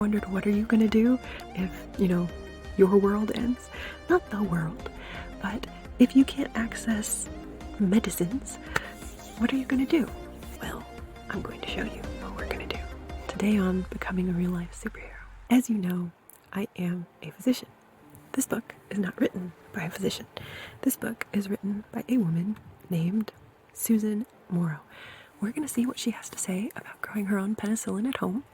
Wondered, what are you gonna do if, your world ends? Not the world, but if you can't access medicines, what are you gonna do? Well, I'm going to show you what we're gonna do today on Becoming a Real Life Superhero. As you know, I am a physician. This book is not written by a physician. This book is written by a woman named Susan Morrow. We're gonna see what she has to say about growing her own penicillin at home.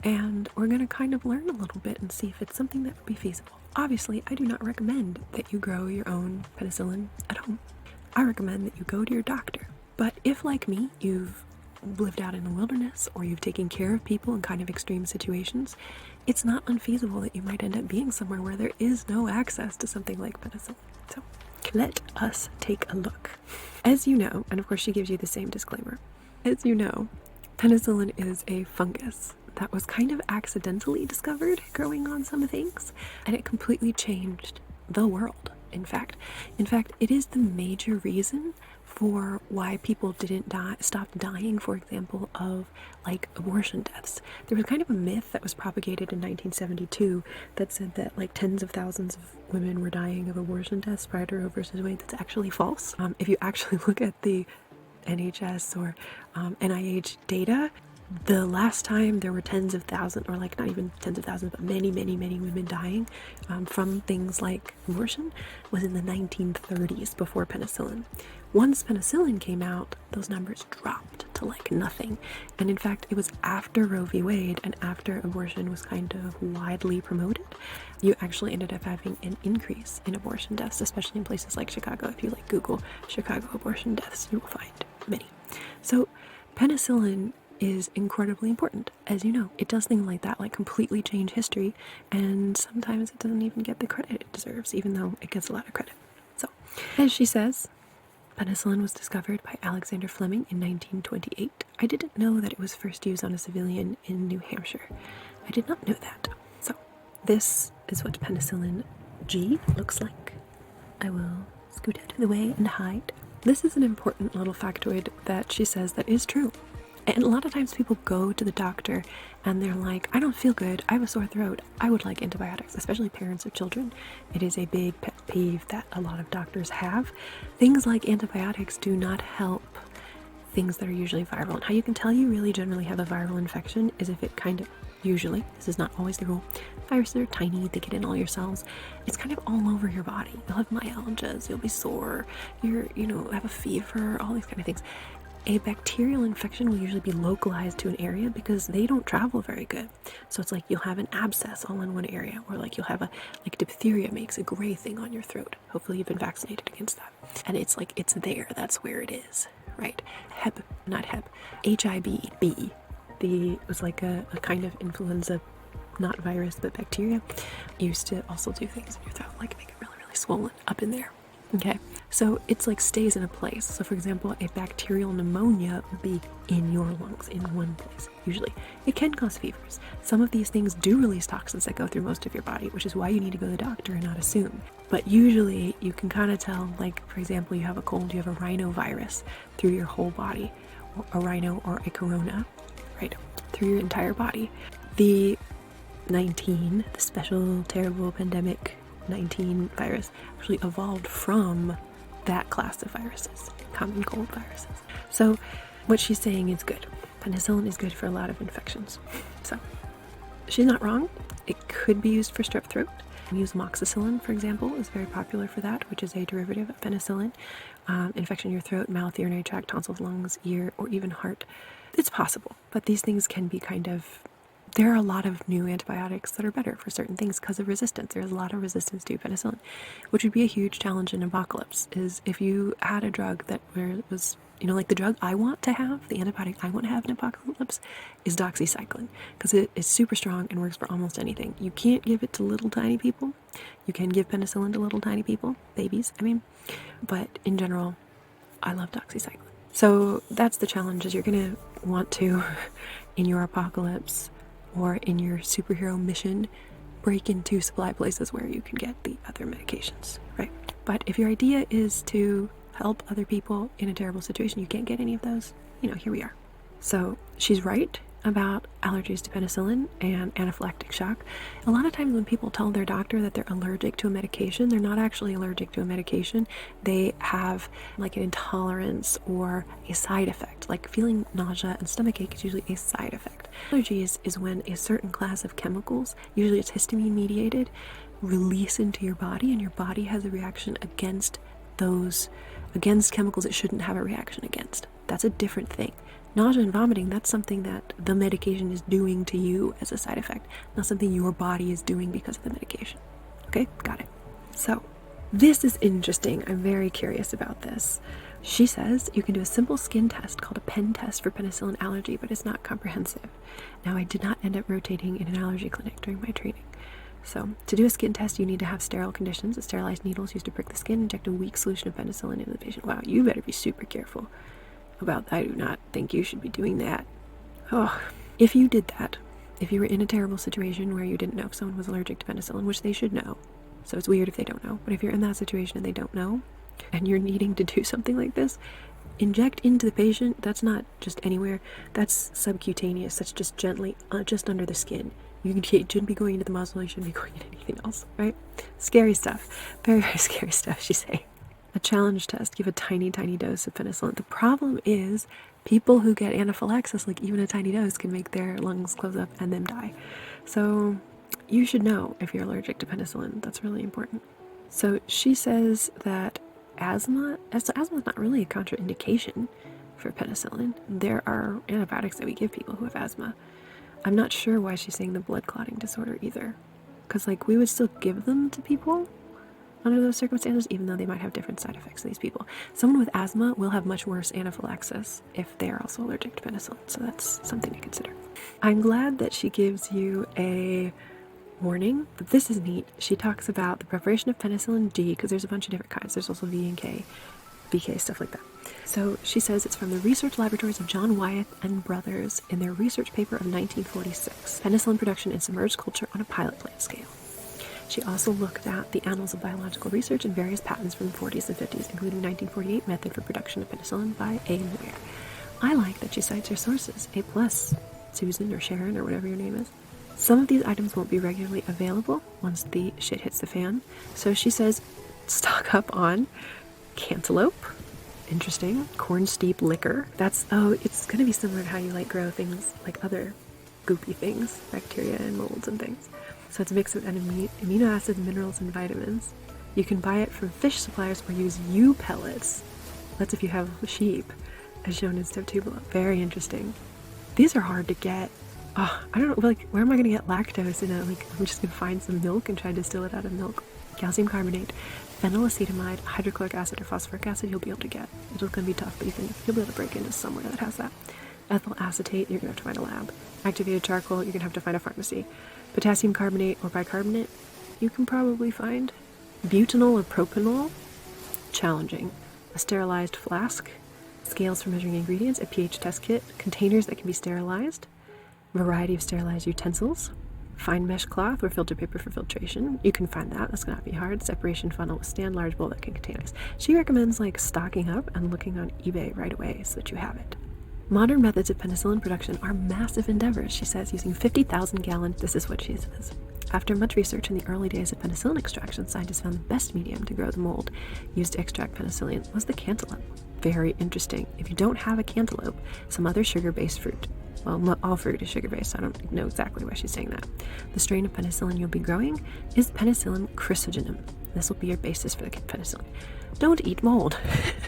And we're going to kind of learn a little bit and see if it's something that would be feasible. Obviously, I do not recommend that you grow your own penicillin at home. I recommend that you go to your doctor. But if, like me, you've lived out in the wilderness or you've taken care of people in kind of extreme situations, it's not unfeasible that you might end up being somewhere where there is no access to something like penicillin. So let us take a look. As you know, and of course she gives you the same disclaimer, as you know, penicillin is a fungus that was kind of accidentally discovered growing on some things, and it completely changed the world. In fact, it is the major reason for why people didn't stop dying, for example, of like abortion deaths. There was kind of a myth that was propagated in 1972 that said that like tens of thousands of women were dying of abortion deaths prior to Roe versus Wade. That's actually false. If you actually look at the NHS or NIH data, the last time there were tens of thousands, or like not even tens of thousands, but many women dying from things like abortion was in the 1930s before penicillin. Once penicillin came out, those numbers dropped to like nothing. And in fact, it was after Roe v. Wade and after abortion was kind of widely promoted, you actually ended up having an increase in abortion deaths, especially in places like Chicago. If you like Google Chicago abortion deaths, you will find many. So penicillin is incredibly important. As you know, it does things like that, like completely change history, and sometimes it doesn't even get the credit it deserves, even though it gets a lot of credit. So, as she says, penicillin was discovered by Alexander Fleming in 1928. I didn't know that it was first used on a civilian in New Hampshire. I did not know that. So, this is what penicillin G looks like. I will scoot out of the way and hide. This is an important little factoid that she says that is true. And a lot of times people go to the doctor and they're like, I don't feel good, I have a sore throat, I would like antibiotics, especially parents of children. It is a big pet peeve that a lot of doctors have. Things like antibiotics do not help things that are usually viral. And how you can tell you really generally have a viral infection is if it kind of, usually, this is not always the rule, viruses are tiny, they get in all your cells, it's kind of all over your body. You'll have myalgias, you'll be sore, have a fever, all these kind of things. A bacterial infection will usually be localized to an area because they don't travel very good. So it's like you'll have an abscess all in one area, or like you'll have diphtheria makes a gray thing on your throat. Hopefully you've been vaccinated against that. And it's like, it's there, that's where it is, right? HIB, it was like a kind of influenza, not virus, but bacteria, used to also do things in your throat, like make it really, really swollen up in there. Okay, so it's like stays in a place. So for example, a bacterial pneumonia would be in your lungs in one place. Usually it can cause fevers. Some of these things do release toxins that go through most of your body, which is why you need to go to the doctor and not assume. But usually you can kind of tell, like for example, you have a cold, you have a rhinovirus through your whole body, or a rhino or a corona, right, through your entire body. The special terrible pandemic 19 virus actually evolved from that class of viruses, common cold viruses. So what she's saying is good. Penicillin is good for a lot of infections. So she's not wrong. It could be used for strep throat. Use amoxicillin, for example, is very popular for that, which is a derivative of penicillin. Infection in your throat, mouth, urinary tract, tonsils, lungs, ear, or even heart. It's possible, but these things can be there are a lot of new antibiotics that are better for certain things because of resistance. There's a lot of resistance to penicillin, which would be a huge challenge in apocalypse, is if you had a drug that was, like the drug I want to have, the antibiotic I want to have in apocalypse is doxycycline, because it is super strong and works for almost anything. You can't give it to little tiny people. You can give penicillin to little tiny people, babies, but in general, I love doxycycline. So that's the challenge, is you're going to want to, in your apocalypse, or in your superhero mission, break into supply places where you can get the other medications, right? But if your idea is to help other people in a terrible situation, you can't get any of those, here we are. So she's right. about allergies to penicillin and anaphylactic shock. A lot of times when people tell their doctor that they're allergic to a medication, they're not actually allergic to a medication. They have like an intolerance or a side effect. Like feeling nausea and stomachache is usually a side effect. Allergies is when a certain class of chemicals, usually it's histamine mediated, release into your body, and your body has a reaction against chemicals it shouldn't have a reaction against. That's a different thing. Nausea and vomiting, that's something that the medication is doing to you as a side effect, not something your body is doing because of the medication. Okay, got it. So this is interesting. I'm very curious about this. She says you can do a simple skin test called a pen test for penicillin allergy, but it's not comprehensive. Now, I did not end up rotating in an allergy clinic during my training. So to do a skin test, you need to have sterile conditions. A sterilized needle is used to prick the skin, inject a weak solution of penicillin into the patient. Wow, you better be super careful about that. I do not think you should be doing that. Oh, if you did that, if you were in a terrible situation where you didn't know if someone was allergic to penicillin, which they should know, so it's weird if they don't know, but if you're in that situation and they don't know, and you're needing to do something like this, inject into the patient. That's not just anywhere, that's subcutaneous, that's just gently, just under the skin. You shouldn't be going into the muzzle, you shouldn't be going into anything else, right? Scary stuff. Very, very scary stuff, she's saying. A challenge test, give a tiny, tiny dose of penicillin. The problem is people who get anaphylaxis, like even a tiny dose, can make their lungs close up and then die. So you should know if you're allergic to penicillin. That's really important. So she says that asthma is not really a contraindication for penicillin. There are antibiotics that we give people who have asthma. I'm not sure why she's saying the blood clotting disorder either. Because like we would still give them to people under those circumstances, even though they might have different side effects to these people. Someone with asthma will have much worse anaphylaxis if they are also allergic to penicillin, so that's something to consider. I'm glad that she gives you a warning, but this is neat. She talks about the preparation of penicillin G, because there's a bunch of different kinds. There's also V and K, BK, stuff like that. So she says it's from the research laboratories of John Wyeth and Brothers in their research paper of 1946, Penicillin Production in Submerged Culture on a Pilot Plant Scale. She also looked at the Annals of Biological Research and various patents from the 40s and 50s, including 1948 method for production of penicillin by A. Moyer. I like that she cites her sources, A+, Susan or Sharon or whatever your name is. Some of these items won't be regularly available once the shit hits the fan. So she says stock up on cantaloupe. Interesting. Corn steep liquor. It's going to be similar to how you like grow things like other goopy things, bacteria and molds and things. So it's a mix of amino acids, minerals, and vitamins. You can buy it from fish suppliers or use ewe pellets. That's if you have sheep, as shown in step 2 below. Very interesting. These are hard to get. Oh, I don't know, like, where am I going to get lactose in it? Like, I'm just going to find some milk and try to distill it out of milk. Calcium carbonate, phenylacetamide, hydrochloric acid, or phosphoric acid you'll be able to get. It's going to be tough, but you'll be able to break into somewhere that has that. Ethyl acetate, you're going to have to find a lab. Activated charcoal, you're going to have to find a pharmacy. Potassium carbonate or bicarbonate, you can probably find. Butanol or propanol, challenging. A sterilized flask, scales for measuring ingredients, a pH test kit, containers that can be sterilized, variety of sterilized utensils, fine mesh cloth or filter paper for filtration. You can find that. That's not be hard. Separation funnel with stand, large bowl that can contain ice. She recommends like stocking up and looking on eBay right away so that you have it. Modern methods of penicillin production are massive endeavors, she says, using 50,000 gallons. This is what she says. After much research in the early days of penicillin extraction, scientists found the best medium to grow the mold used to extract penicillin was the cantaloupe. Very interesting. If you don't have a cantaloupe, some other sugar-based fruit. Well, not all fruit is sugar-based, so I don't know exactly why she's saying that. The strain of penicillin you'll be growing is Penicillium chrysogenum. This will be your basis for the penicillin. Don't eat mold.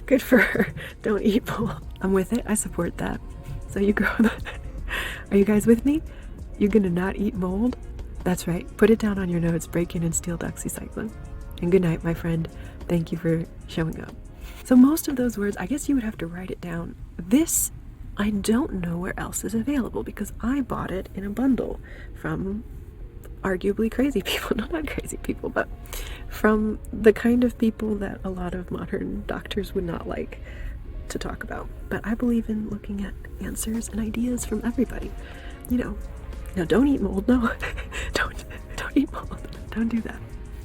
Good for her. Don't eat mold. I'm with it. I support that. So you grow that. Are you guys with me? You're gonna not eat mold? That's right. Put it down on your notes. Break in and steal doxycycline. And good night, my friend. Thank you for showing up. So most of those words, I guess you would have to write it down. This, I don't know where else is available because I bought it in a bundle from arguably crazy people. No, not crazy people, but from the kind of people that a lot of modern doctors would not like to talk about. But I believe in looking at answers and ideas from everybody. You know, no, don't eat mold. No, don't eat mold. Don't do that.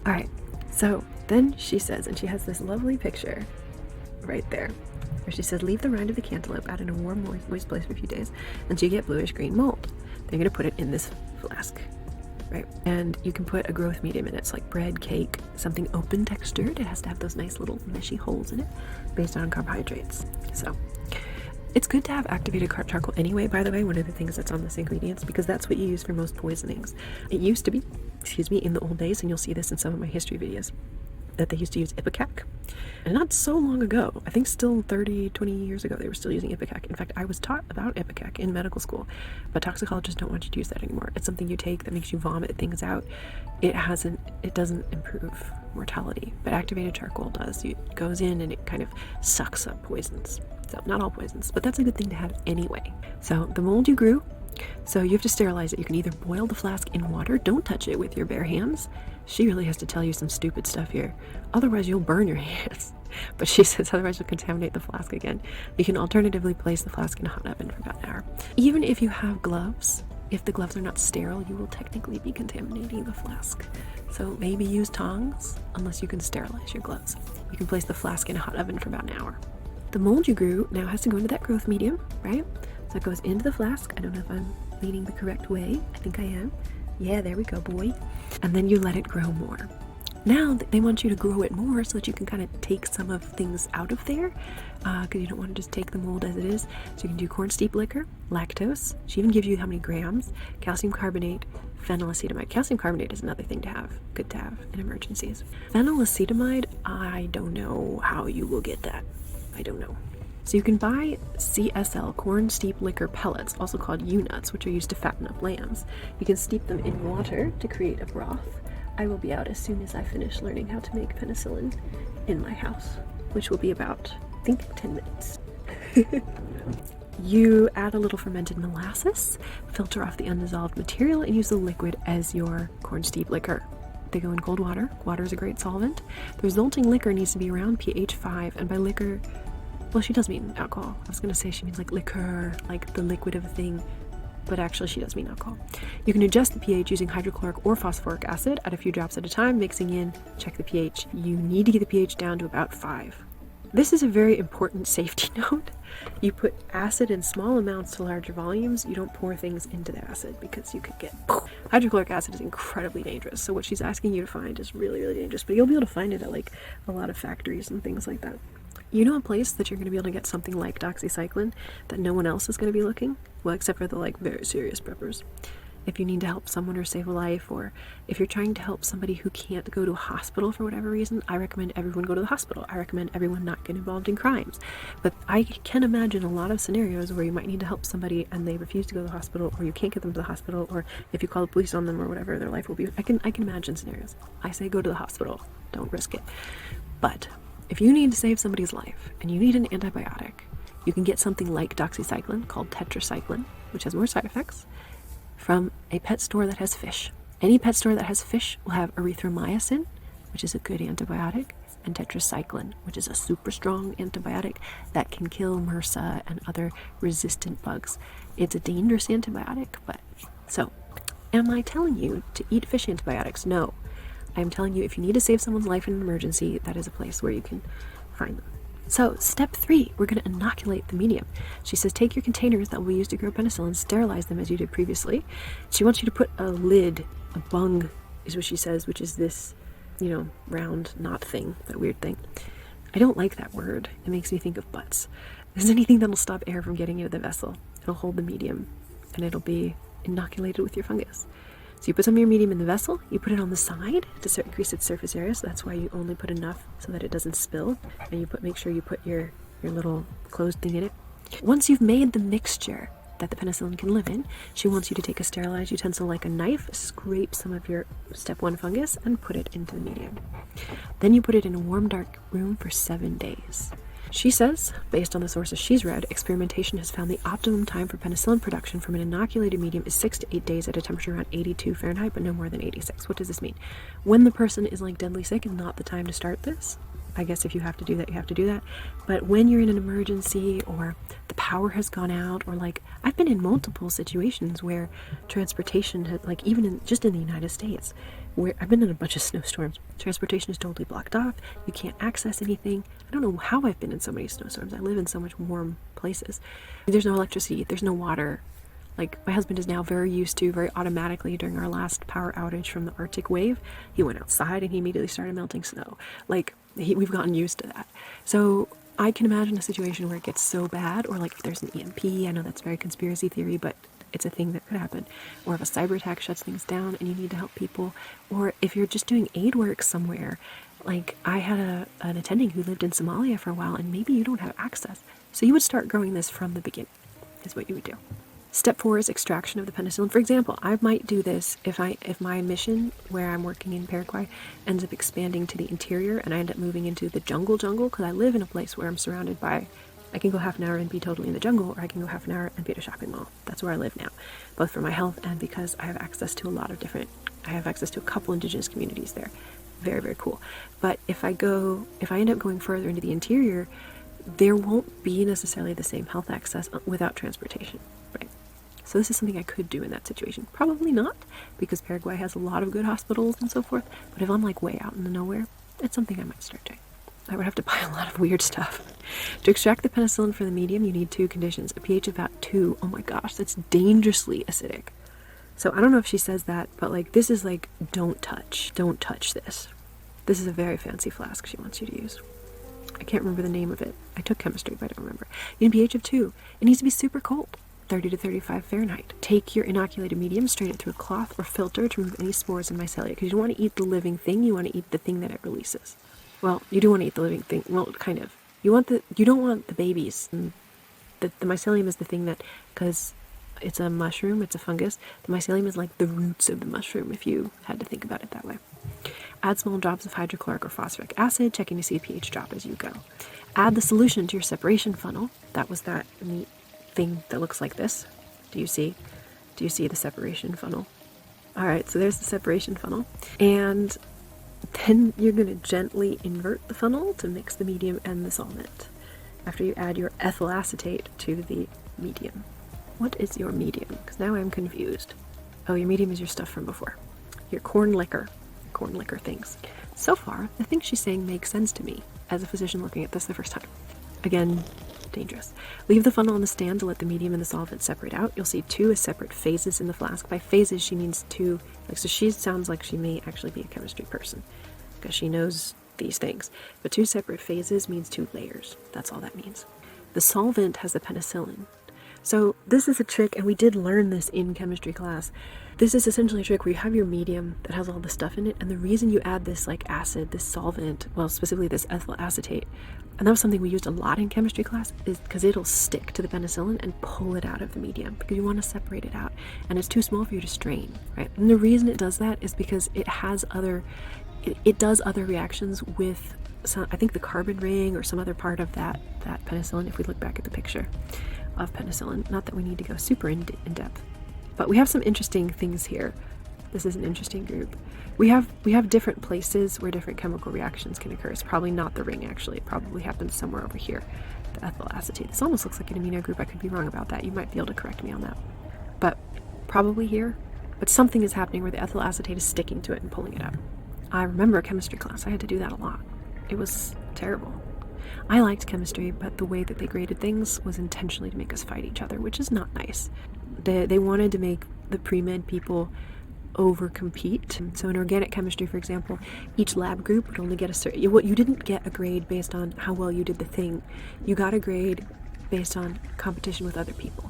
All right. So then she says, and she has this lovely picture right there where she says, leave the rind of the cantaloupe out in a warm, moist place for a few days until you get bluish green mold. They're going to put it in this flask, right? And you can put a growth medium in it. It's like bread, cake, something open textured. It has to have those nice little meshy holes in it based on carbohydrates. So it's good to have activated charcoal anyway, by the way, one of the things that's on this ingredients, because that's what you use for most poisonings. It used to be, in the old days, and you'll see this in some of my history videos, that they used to use ipecac. And not so long ago, I think still 30, 20 years ago, they were still using ipecac. In fact, I was taught about ipecac in medical school, but toxicologists don't want you to use that anymore. It's something you take that makes you vomit things out. It doesn't improve mortality, but activated charcoal does. It goes in and it kind of sucks up poisons. So not all poisons, but that's a good thing to have anyway. So the mold you grew, so you have to sterilize it. You can either boil the flask in water. Don't touch it with your bare hands. She really has to tell you some stupid stuff here. Otherwise, you'll burn your hands. But she says otherwise you'll contaminate the flask again. You can alternatively place the flask in a hot oven for about an hour. Even if you have gloves, if the gloves are not sterile, you will technically be contaminating the flask. So maybe use tongs unless you can sterilize your gloves. You can place the flask in a hot oven for about an hour. The mold you grew now has to go into that growth medium, right? So it goes into the flask. I don't know if I'm leaning the correct way. I think I am. Yeah, there we go, boy. And then you let it grow more. Now they want you to grow it more so that you can kind of take some of things out of there, because you don't want to just take the mold as it is. So you can do corn steep liquor, lactose. She even gives you how many grams, calcium carbonate, phenylacetamide. Calcium carbonate is another thing to have, good to have in emergencies. Phenylacetamide, I don't know how you will get that. I don't know. So you can buy CSL, corn steep liquor pellets, also called U-nuts, which are used to fatten up lambs. You can steep them in water to create a broth. I will be out as soon as I finish learning how to make penicillin in my house, which will be about, I think, 10 minutes. You add a little fermented molasses, filter off the undissolved material, and use the liquid as your corn steep liquor. They go in cold water. Water is a great solvent. The resulting liquor needs to be around pH 5, and by liquor, well, she does mean alcohol. I was going to say she means like liquor, like the liquid of a thing, but actually she does mean alcohol. You can adjust the pH using hydrochloric or phosphoric acid, add a few drops at a time, mixing in, check the pH. You need to get the pH down to about 5. This is a very important safety note. You put acid in small amounts to larger volumes. You don't pour things into the acid because you could get... Hydrochloric acid is incredibly dangerous, so what she's asking you to find is really, really dangerous, but you'll be able to find it at like a lot of factories and things like that. You know a place that you're going to be able to get something like doxycycline that no one else is going to be looking? Well, except for the like very serious preppers. If you need to help someone or save a life, or if you're trying to help somebody who can't go to a hospital for whatever reason, I recommend everyone go to the hospital. I recommend everyone not get involved in crimes. But I can imagine a lot of scenarios where you might need to help somebody and they refuse to go to the hospital, or you can't get them to the hospital, or if you call the police on them or whatever, their life will be... I can imagine scenarios. I say go to the hospital. Don't risk it. But if you need to save somebody's life and you need an antibiotic, you can get something like doxycycline called tetracycline, which has more side effects, from a pet store that has fish. Any pet store that has fish will have erythromycin, which is a good antibiotic, and tetracycline, which is a super strong antibiotic that can kill MRSA and other resistant bugs. It's a dangerous antibiotic, but... So, am I telling you to eat fish antibiotics? No. I'm telling you, if you need to save someone's life in an emergency, that is a place where you can find them. So, step 3, we're going to inoculate the medium. She says, take your containers that will be used to grow penicillin, sterilize them as you did previously. She wants you to put a lid, a bung, is what she says, which is this, round knot thing, that weird thing. I don't like that word. It makes me think of butts. If there's anything that'll stop air from getting into the vessel, it'll hold the medium, and it'll be inoculated with your fungus. So you put some of your medium in the vessel, you put it on the side to increase its surface area, so that's why you only put enough so that it doesn't spill, and you make sure you put your little closed thing in it. Once you've made the mixture that the penicillin can live in, she wants you to take a sterilized utensil like a knife, scrape some of your step 1 fungus, and put it into the medium. Then you put it in a warm, dark room for 7 days. She says, based on the sources she's read, experimentation has found the optimum time for penicillin production from an inoculated medium is 6 to 8 days at a temperature around 82 Fahrenheit, but no more than 86. What does this mean? When the person is like deadly sick is not the time to start this. I guess if you have to do that, you have to do that. But when you're in an emergency or the power has gone out, or like I've been in multiple situations where transportation had, like even just in the United States, where I've been in a bunch of snowstorms, transportation is totally blocked off. You can't access anything. I don't know how I've been in so many snowstorms. I live in so much warm places. There's no electricity. There's no water. Like my husband is now very used to, very automatically during our last power outage from the Arctic wave, he went outside and he immediately started melting snow. Like we've gotten used to that. So I can imagine a situation where it gets so bad, or like if there's an EMP, I know that's very conspiracy theory, but it's a thing that could happen. Or if a cyber attack shuts things down and you need to help people, or if you're just doing aid work somewhere. Like I had an attending who lived in Somalia for a while, and maybe you don't have access. So you would start growing this from the beginning, is what you would do. Step 4 is extraction of the penicillin. For example, I might do this if my mission where I'm working in Paraguay ends up expanding to the interior and I end up moving into the jungle, because I live in a place where I'm surrounded by, I can go half an hour and be totally in the jungle, or I can go half an hour and be at a shopping mall. That's where I live now, both for my health and because I have access to I have access to a couple indigenous communities there. Very, very cool. But if I end up going further into the interior, there won't be necessarily the same health access without transportation, right? So this is something I could do in that situation. Probably not, because Paraguay has a lot of good hospitals and so forth. But if I'm like way out in the nowhere, it's something I might start doing. I would have to buy a lot of weird stuff. To extract the penicillin from the medium, you need 2 conditions. A pH of about 2. Oh my gosh, that's dangerously acidic. So I don't know if she says that, but like this is like, don't touch this. This is a very fancy flask she wants you to use. I can't remember the name of it. I took chemistry, but I don't remember. You need a pH of 2. It needs to be super cold. 30 to 35 Fahrenheit. Take your inoculated medium, strain it through a cloth or filter to remove any spores and mycelia, because you don't want to eat the living thing, you want to eat the thing that it releases. Well, you do want to eat the living thing. Well, kind of. You don't want the babies. The mycelium is the thing that, because it's a mushroom, it's a fungus, the mycelium is like the roots of the mushroom, if you had to think about it that way. Add small drops of hydrochloric or phosphoric acid, checking to see a pH drop as you go. Add the solution to your separation funnel. That was that neat thing that looks like this. Do you see the separation funnel? All right, so there's the separation funnel, and then you're going to gently invert the funnel to mix the medium and the solvent after you add your ethyl acetate to the medium. What is your medium? Because now I'm confused. Oh, your medium is your stuff from before, your corn liquor things. So far, the things she's saying make sense to me as a physician looking at this the first time. Again, dangerous. Leave the funnel on the stand to let the medium and the solvent separate out. You'll see 2 as separate phases in the flask. By phases, she means 2. So she sounds like she may actually be a chemistry person because she knows these things. But 2 separate phases means 2 layers. That's all that means. The solvent has the penicillin. So this is a trick, and we did learn this in chemistry class. This is essentially a trick where you have your medium that has all the stuff in it, and the reason you add this like acid, this solvent, well specifically this ethyl acetate, and that was something we used a lot in chemistry class, is because it'll stick to the penicillin and pull it out of the medium, because you want to separate it out, and it's too small for you to strain, right? And the reason it does that is because it has it does other reactions with some, I think the carbon ring or some other part of that penicillin, if we look back at the picture of penicillin. Not that we need to go super in depth, but we have some interesting things here. This is an interesting group. We have different places where different chemical reactions can occur. It's probably not the ring, actually. It probably happens somewhere over here, the ethyl acetate. This almost looks like an amino group. I could be wrong about that. You might be able to correct me on that. But probably here. But something is happening where the ethyl acetate is sticking to it and pulling it out. I remember a chemistry class. I had to do that a lot. It was terrible. I liked chemistry, but the way that they graded things was intentionally to make us fight each other, which is not nice. They wanted to make the pre-med people over-compete. So in organic chemistry, for example, each lab group would only get a certain... You didn't get a grade based on how well you did the thing. You got a grade based on competition with other people.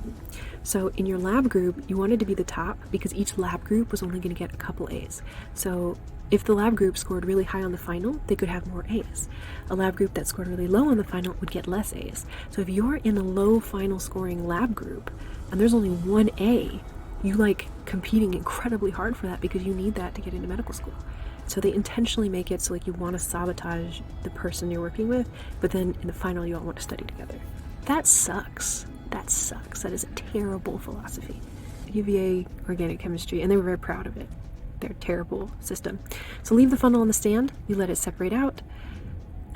So in your lab group, you wanted to be the top because each lab group was only going to get a couple A's. So if the lab group scored really high on the final, they could have more A's. A lab group that scored really low on the final would get less A's. So if you're in a low final scoring lab group and there's only 1 A, you like competing incredibly hard for that because you need that to get into medical school. So they intentionally make it so like you want to sabotage the person you're working with, but then in the final you all want to study together. That sucks. That sucks. That is a terrible philosophy. UVA organic chemistry, and they were very proud of it. Their terrible system. So leave the funnel on the stand, you let it separate out,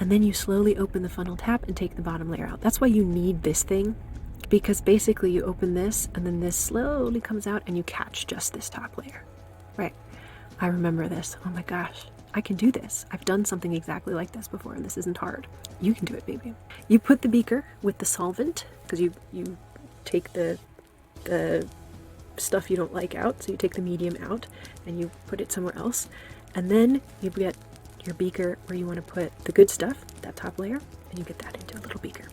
and then you slowly open the funnel tap and take the bottom layer out. That's why you need this thing, because basically you open this and then this slowly comes out and you catch just this top layer. Right. I remember this. Oh my gosh, I can do this. I've done something exactly like this before, and this isn't hard. You can do it, baby. You put the beaker with the solvent, because you take the stuff you don't like out, so you take the medium out and you put it somewhere else, and then you get your beaker where you want to put the good stuff, that top layer, and you get that into a little beaker.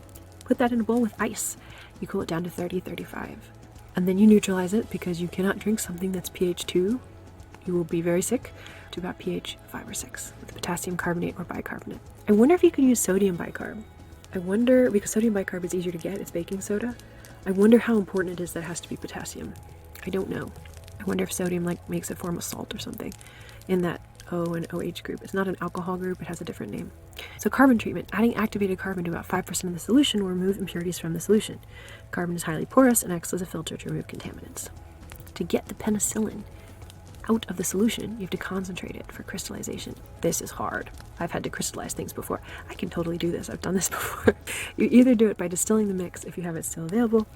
Put that in a bowl with ice. You cool it down to 30, 35. And then you neutralize it, because you cannot drink something that's pH 2. You will be very sick, to about pH 5 or 6 with potassium carbonate or bicarbonate. I wonder if you could use sodium bicarb. I wonder, because sodium bicarb is easier to get, it's baking soda. I wonder how important it is that it has to be potassium. I don't know. I wonder if sodium makes it form a salt or something in that O and OH group. It's not an alcohol group, it has a different name. So carbon treatment. Adding activated carbon to about 5% of the solution will remove impurities from the solution. Carbon is highly porous and acts as a filter to remove contaminants. To get the penicillin out of the solution, you have to concentrate it for crystallization. This is hard. I've had to crystallize things before. I can totally do this. I've done this before. You either do it by distilling the mix if you have it still available,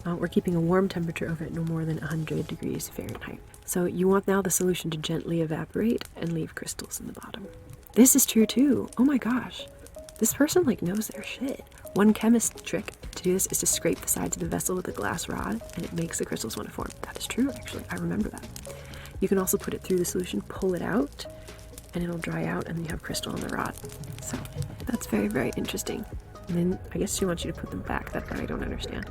or keeping a warm temperature over it no more than 100 degrees Fahrenheit. So you want now the solution to gently evaporate and leave crystals in the bottom. This is true too. Oh my gosh. This person knows their shit. One chemist trick to do this is to scrape the sides of the vessel with a glass rod, and it makes the crystals want to form. That is true, actually. I remember that. You can also put it through the solution, pull it out, and it'll dry out, and you have crystal on the rod. So that's very, very interesting. And then I guess she wants you to put them back. That part I don't understand.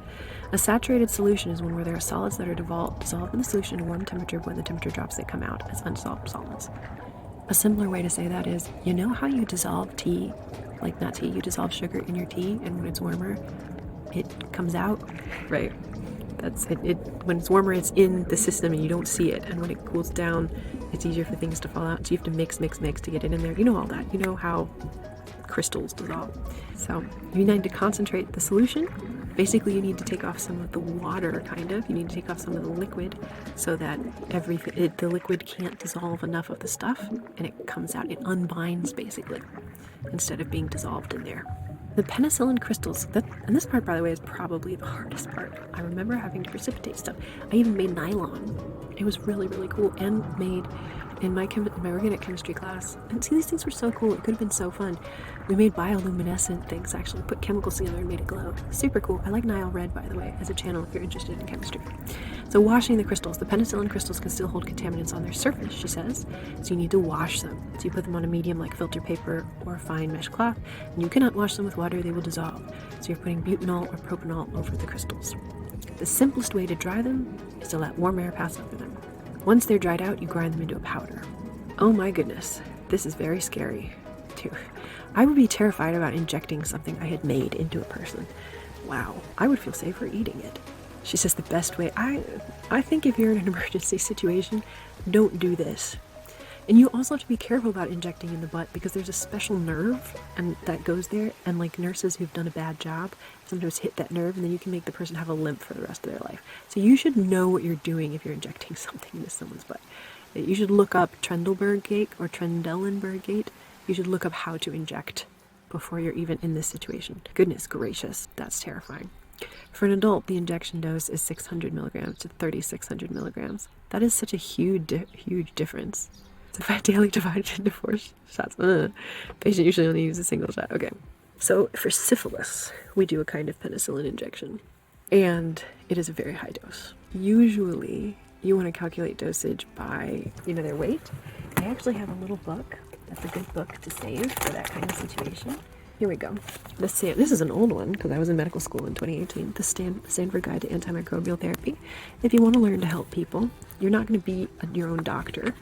A saturated solution is one where there are solids that are dissolved in the solution at a warm temperature. When the temperature drops, they come out as unsolved solids. A simpler way to say that is, you know how you dissolve tea, not tea, you dissolve sugar in your tea, and when it's warmer, it comes out, right? That's it. When it's warmer, it's in the system and you don't see it. And when it cools down, it's easier for things to fall out. So you have to mix to get it in there. You know all that. You know how crystals dissolve. So you need to concentrate the solution. Basically, you need to take off some of the water, kind of. You need to take off some of the liquid so that the liquid can't dissolve enough of the stuff, and it comes out. It unbinds, basically, instead of being dissolved in there. The penicillin crystals, and this part, by the way, is probably the hardest part. I remember having to precipitate stuff. I even made nylon. It was really, really cool, and made in my organic chemistry class. And see, these things were so cool. It could have been so fun. We made bioluminescent things, actually. Put chemicals together and made it glow. Super cool. I like Nile Red, by the way, as a channel if you're interested in chemistry. So washing the crystals. The penicillin crystals can still hold contaminants on their surface, she says. So you need to wash them. So you put them on a medium like filter paper or fine mesh cloth. And you cannot wash them with water, they will dissolve. So you're putting butanol or propanol over the crystals. The simplest way to dry them is to let warm air pass over them. Once they're dried out, you grind them into a powder. Oh my goodness, this is very scary too. I would be terrified about injecting something I had made into a person. Wow, I would feel safer eating it. She says the best way, I think if you're in an emergency situation, don't do this. And you also have to be careful about injecting in the butt, because there's a special nerve and that goes there, and nurses who've done a bad job sometimes hit that nerve, and then you can make the person have a limp for the rest of their life. So you should know what you're doing if you're injecting something into someone's butt. You should look up Trendelenburg gate or Trendelenburg gate. You should look up how to inject before you're even in this situation. Goodness gracious, that's terrifying. For an adult, the injection dose is 600 milligrams to 3,600 milligrams. That is such a huge difference. If I daily divide it into 4 shots, patient usually only uses a single shot. Okay. So for syphilis, we do a kind of penicillin injection, and it is a very high dose. Usually, you want to calculate dosage by, their weight. I actually have a little book. That's a good book to save for that kind of situation. Here we go. This is an old one, because I was in medical school in 2018. The Stanford Guide to Antimicrobial Therapy. If you want to learn to help people, you're not going to be your own doctor,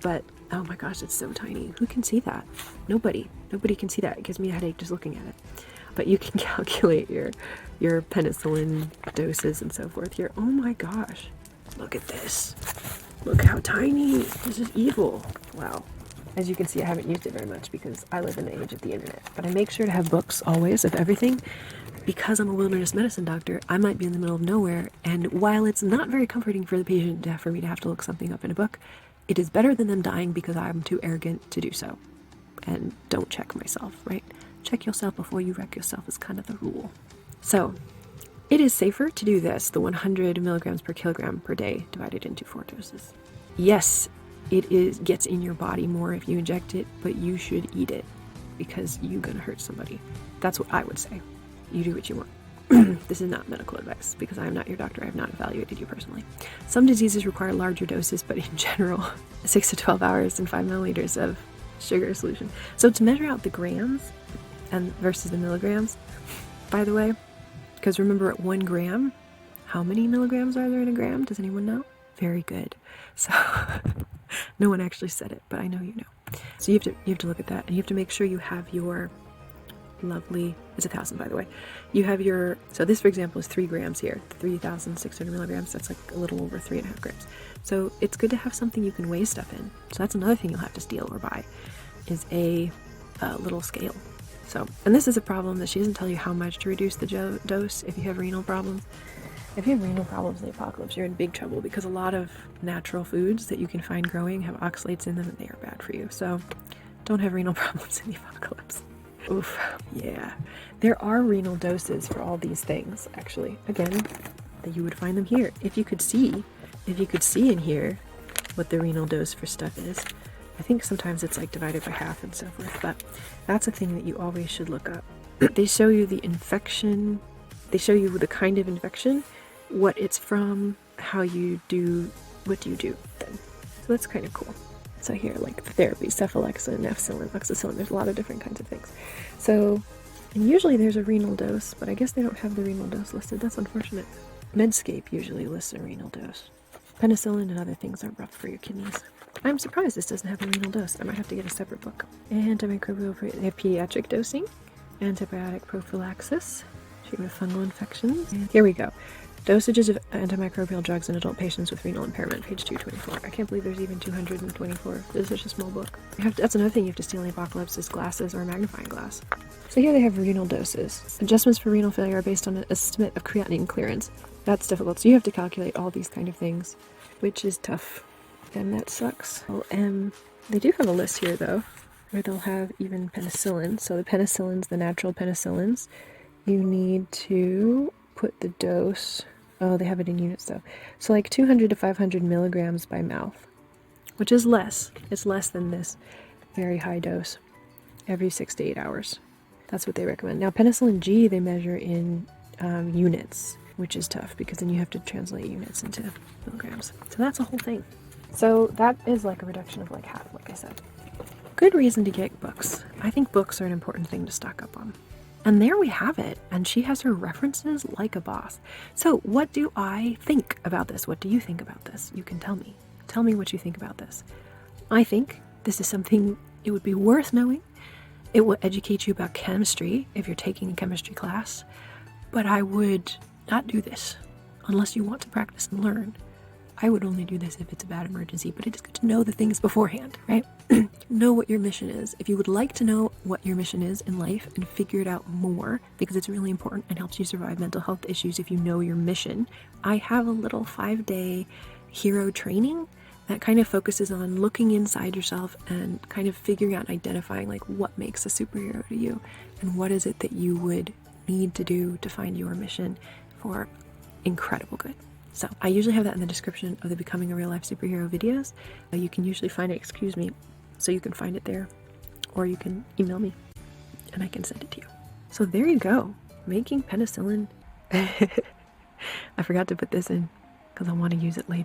but oh my gosh, it's so tiny. Who can see that? Nobody can see that. It gives me a headache just looking at it. But you can calculate your penicillin doses and so forth here. Oh my gosh, look at this. Look how tiny. This is evil. Wow. As you can see, I haven't used it very much because I live in the age of the internet. But I make sure to have books always of everything. Because I'm a wilderness medicine doctor, I might be in the middle of nowhere, and while it's not very comforting for the patient for me to have to look something up in a book, it is better than them dying because I'm too arrogant to do so and don't check myself, right? check yourself before you wreck yourself is kind of the rule. So it is safer to do this, the 100 milligrams per kilogram per day divided into 4 doses. Yes, it gets in your body more if you inject it, but you should eat it because you're gonna hurt somebody. That's what I would say. You do what you want. This is not medical advice because I am not your doctor. I have not evaluated you personally. Some diseases require larger doses, but in general, 6 to 12 hours and 5 milliliters of sugar solution. So to measure out the grams and versus the milligrams, by the way, because remember at 1 gram, how many milligrams are there in a gram? Does anyone know? Very good. So no one actually said it, but I know you know. So you have to look at that, and you have to make sure you have your lovely, it's 1,000 by the way. You have your, so this for example is 3 grams here, 3,600 milligrams. That's like a little over 3.5 grams. So it's good to have something you can weigh stuff in. So that's another thing you'll have to steal or buy, is a little scale. So, and this is a problem that she doesn't tell you how much to reduce the dose if you have renal problems. If you have renal problems in the apocalypse, you're in big trouble because a lot of natural foods that you can find growing have oxalates in them and they are bad for you. So don't have renal problems in the apocalypse. Oof, yeah. There are renal doses for all these things, actually. Again, that you would find them here. If you could see in here what the renal dose for stuff is. I think sometimes it's like divided by half and so forth, but that's a thing that you always should look up. They show you the infection, they show you the kind of infection, what it's from, how you do, what do you do then. So that's kind of cool. So here, like the therapy, cephalexin, nefcillin, oxacillin, there's a lot of different kinds of things. So, and usually there's a renal dose, but I guess they don't have the renal dose listed. That's unfortunate. Medscape usually lists a renal dose. Penicillin and other things are rough for your kidneys. I'm surprised this doesn't have a renal dose. I might have to get a separate book. Antimicrobial, they have pediatric dosing, antibiotic prophylaxis, treatment of fungal infections. And here we go. Dosages of antimicrobial drugs in adult patients with renal impairment, page 224. I can't believe there's even 224. This is such a small book. That's another thing you have to steal in the apocalypse is glasses or a magnifying glass. So here they have renal doses. Adjustments for renal failure are based on an estimate of creatinine clearance. That's difficult. So you have to calculate all these kind of things, which is tough. And that sucks. They do have a list here though, where they'll have even penicillin. So the penicillins, the natural penicillins, you need to put the dose. Oh, they have it in units though. So like 200 to 500 milligrams by mouth, which is less. It's less than this very high dose every 6 to 8 hours. That's what they recommend. Now penicillin G, they measure in units, which is tough because then you have to translate units into milligrams. So that's a whole thing. So that is like a reduction of like half, like I said. Good reason to get books. I think books are an important thing to stock up on. And there we have it. And she has her references like a boss. So what do I think about this? What do you think about this? You can tell me. Tell me what you think about this. I think this is something it would be worth knowing. It will educate you about chemistry if you're taking a chemistry class. But I would not do this unless you want to practice and learn. I would only do this if it's a bad emergency, but it is good to know the things beforehand, right? Know what your mission is. If you would like to know what your mission is in life and figure it out more, because it's really important and helps you survive mental health issues if you know your mission, I have a little 5-day hero training that kind of focuses on looking inside yourself and kind of figuring out and identifying like what makes a superhero to you and what is it that you would need to do to find your mission for incredible good. So I usually have that in the description of the Becoming a Real Life Superhero videos. You can usually find it, so you can find it there, or you can email me and I can send it to you. So there you go, making penicillin. I forgot to put this in because I want to use it later.